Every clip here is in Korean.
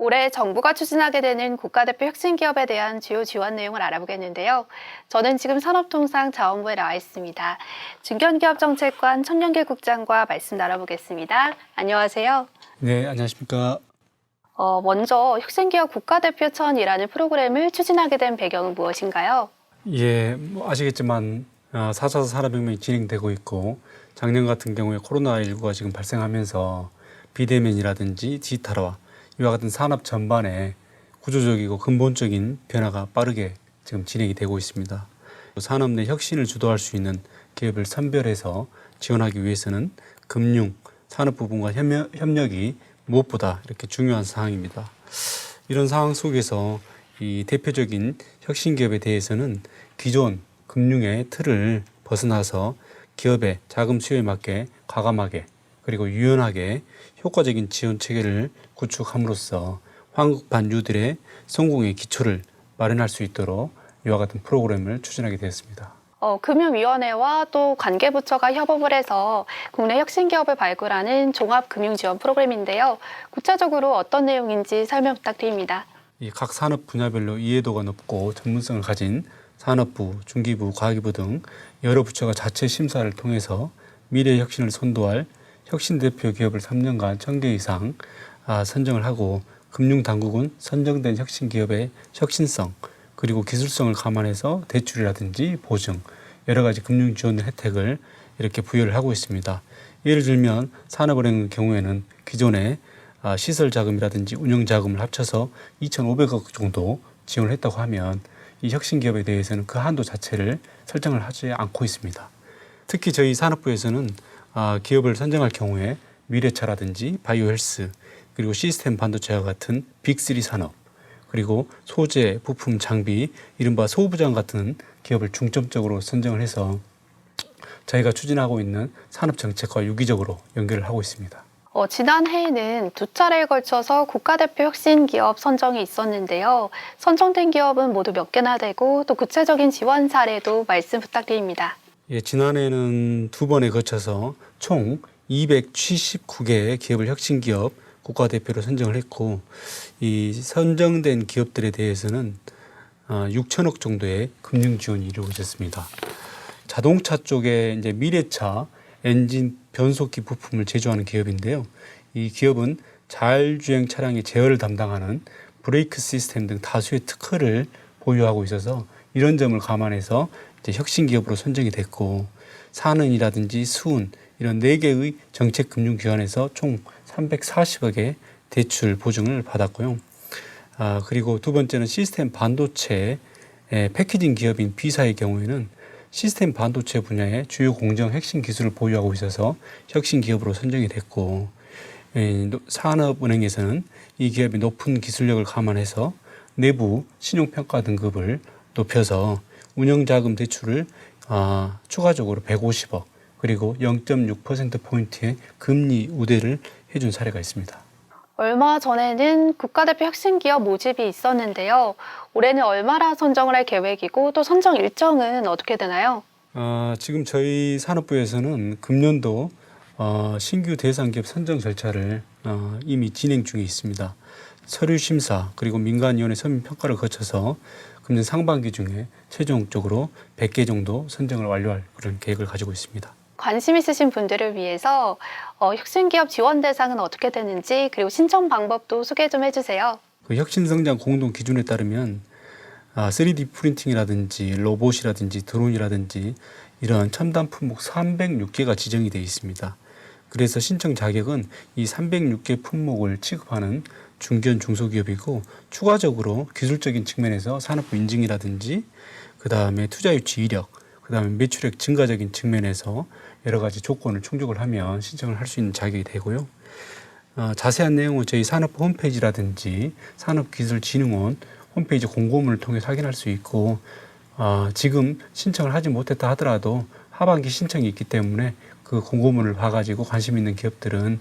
올해 정부가 추진하게 되는 국가대표 혁신기업에 대한 주요 지원 내용을 알아보겠는데요. 저는 지금 산업통상자원부에 나와 있습니다. 중견기업정책관 청년길국장과 말씀 나눠보겠습니다. 안녕하세요. 네, 안녕하십니까. 먼저 혁신기업 국가대표천이라는 프로그램을 추진하게 된 배경은 무엇인가요? 예, 아시겠지만 4차 산업혁명이 진행되고 있고 작년 같은 경우에 코로나19가 지금 발생하면서 비대면이라든지 디지털화 이와 같은 산업 전반에 구조적이고 근본적인 변화가 빠르게 지금 진행이 되고 있습니다. 산업 내 혁신을 주도할 수 있는 기업을 선별해서 지원하기 위해서는 금융, 산업 부분과 협력이 무엇보다 이렇게 중요한 사항입니다. 이런 상황 속에서 이 대표적인 혁신 기업에 대해서는 기존 금융의 틀을 벗어나서 기업의 자금 수요에 맞게 과감하게 그리고 유연하게 효과적인 지원 체계를 구축함으로써 황급한 유들의 성공의 기초를 마련할 수 있도록 이와 같은 프로그램을 추진하게 되었습니다. 금융위원회와 또 관계부처가 협업을 해서 국내 혁신기업을 발굴하는 종합금융지원 프로그램인데요. 구체적으로 어떤 내용인지 설명 부탁드립니다. 이 각 산업 분야별로 이해도가 높고 전문성을 가진 산업부, 중기부, 과기부 등 여러 부처가 자체 심사를 통해서 미래 혁신을 선도할 혁신 대표 기업을 3년간 1,000개 이상 선정을 하고 금융당국은 선정된 혁신 기업의 혁신성 그리고 기술성을 감안해서 대출이라든지 보증 여러 가지 금융 지원 혜택을 이렇게 부여를 하고 있습니다. 예를 들면 산업은행 경우에는 기존의 시설 자금이라든지 운영 자금을 합쳐서 2,500억 정도 지원을 했다고 하면 이 혁신 기업에 대해서는 그 한도 자체를 설정을 하지 않고 있습니다. 특히 저희 산업부에서는 기업을 선정할 경우에 미래차라든지 바이오헬스 그리고 시스템 반도체와 같은 빅3 산업 그리고 소재, 부품, 장비, 이른바 소부장 같은 기업을 중점적으로 선정을 해서 저희가 추진하고 있는 산업정책과 유기적으로 연결을 하고 있습니다. 지난해에는 2차례에 걸쳐서 국가대표 혁신기업 선정이 있었는데요. 선정된 기업은 모두 몇 개나 되고 또 구체적인 지원 사례도 말씀 부탁드립니다. 예, 지난해는 2번에 거쳐서 총 279개의 기업을 혁신기업 국가대표로 선정을 했고 이 선정된 기업들에 대해서는 6천억 정도의 금융 지원이 이루어졌습니다. 자동차 쪽에 이제 미래차 엔진 변속기 부품을 제조하는 기업인데요. 이 기업은 자율주행 차량의 제어를 담당하는 브레이크 시스템 등 다수의 특허를 보유하고 있어서 이런 점을 감안해서 이제 혁신 기업으로 선정이 됐고 산은이라든지 수은 이런 4개의 정책 금융 기관에서 총 340억의 대출 보증을 받았고요. 그리고 두 번째는 시스템 반도체 패키징 기업인 B사의 경우에는 시스템 반도체 분야의 주요 공정 핵심 기술을 보유하고 있어서 혁신 기업으로 선정이 됐고 산업은행에서는 이 기업의 높은 기술력을 감안해서 내부 신용평가 등급을 높여서 운영자금 대출을 추가적으로 150억 그리고 0.6%포인트의 금리 우대를 해준 사례가 있습니다. 얼마 전에는 국가대표 혁신기업 모집이 있었는데요. 올해는 얼마나 선정을 할 계획이고 또 선정 일정은 어떻게 되나요? 지금 저희 산업부에서는 금년도 신규 대상 기업 선정 절차를 이미 진행 중에 있습니다. 서류 심사 그리고 민간위원회 서민 평가를 거쳐서 금년 상반기 중에 최종적으로 100개 정도 선정을 완료할 그런 계획을 가지고 있습니다. 관심 있으신 분들을 위해서 혁신기업 지원 대상은 어떻게 되는지 그리고 신청 방법도 소개 좀 해주세요. 그 혁신성장 공동 기준에 따르면 3D 프린팅이라든지 로봇이라든지 드론이라든지 이런 첨단 품목 306개가 지정이 되어 있습니다. 그래서 신청 자격은 이 306개 품목을 취급하는 중견 중소기업이고 추가적으로 기술적인 측면에서 산업부 인증이라든지 그다음에 투자 유치 이력 그다음에 매출액 증가적인 측면에서 여러 가지 조건을 충족을 하면 신청을 할 수 있는 자격이 되고요. 자세한 내용은 저희 산업부 홈페이지라든지 산업기술진흥원 홈페이지 공고문을 통해 확인할 수 있고 지금 신청을 하지 못했다 하더라도 하반기 신청이 있기 때문에 그 공고문을 봐가지고 관심 있는 기업들은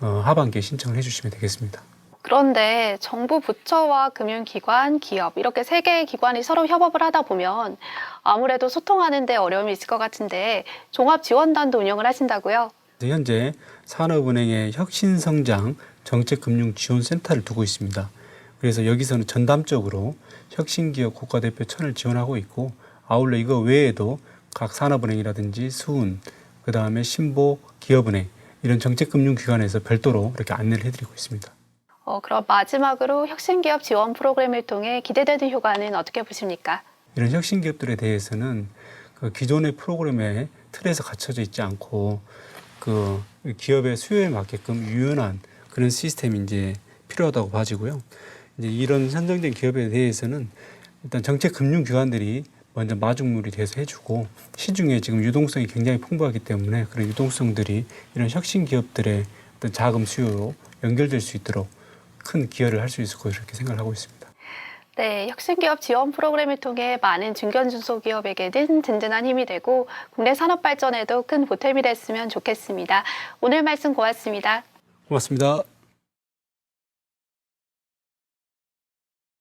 하반기에 신청을 해주시면 되겠습니다. 그런데 정부 부처와 금융기관, 기업 이렇게 3개의 기관이 서로 협업을 하다 보면 아무래도 소통하는 데 어려움이 있을 것 같은데 종합지원단도 운영을 하신다고요? 현재 산업은행의 혁신성장 정책금융지원센터를 두고 있습니다. 그래서 여기서는 전담적으로 혁신기업 국가대표 1,000을 지원하고 있고 아울러 이거 외에도 각 산업은행이라든지 수은, 그다음에 신보, 기업은행 이런 정책금융기관에서 별도로 이렇게 안내를 해드리고 있습니다. 그럼 마지막으로 혁신기업 지원 프로그램을 통해 기대되는 효과는 어떻게 보십니까? 이런 혁신기업들에 대해서는 그 기존의 프로그램의 틀에서 갇혀져 있지 않고 그 기업의 수요에 맞게끔 유연한 그런 시스템이 이제 필요하다고 봐지고요. 이제 이런 선정된 기업에 대해서는 일단 정책금융기관들이 먼저 마중물이 돼서 해주고 시중에 지금 유동성이 굉장히 풍부하기 때문에 그런 유동성들이 이런 혁신 기업들의 어떤 자금 수요로 연결될 수 있도록 큰 기여를 할 수 있을 거라고 이렇게 생각을 하고 있습니다. 네, 혁신기업 지원 프로그램을 통해 많은 중견 중소기업에게는 든든한 힘이 되고 국내 산업 발전에도 큰 보탬이 됐으면 좋겠습니다. 오늘 말씀 고맙습니다. 고맙습니다.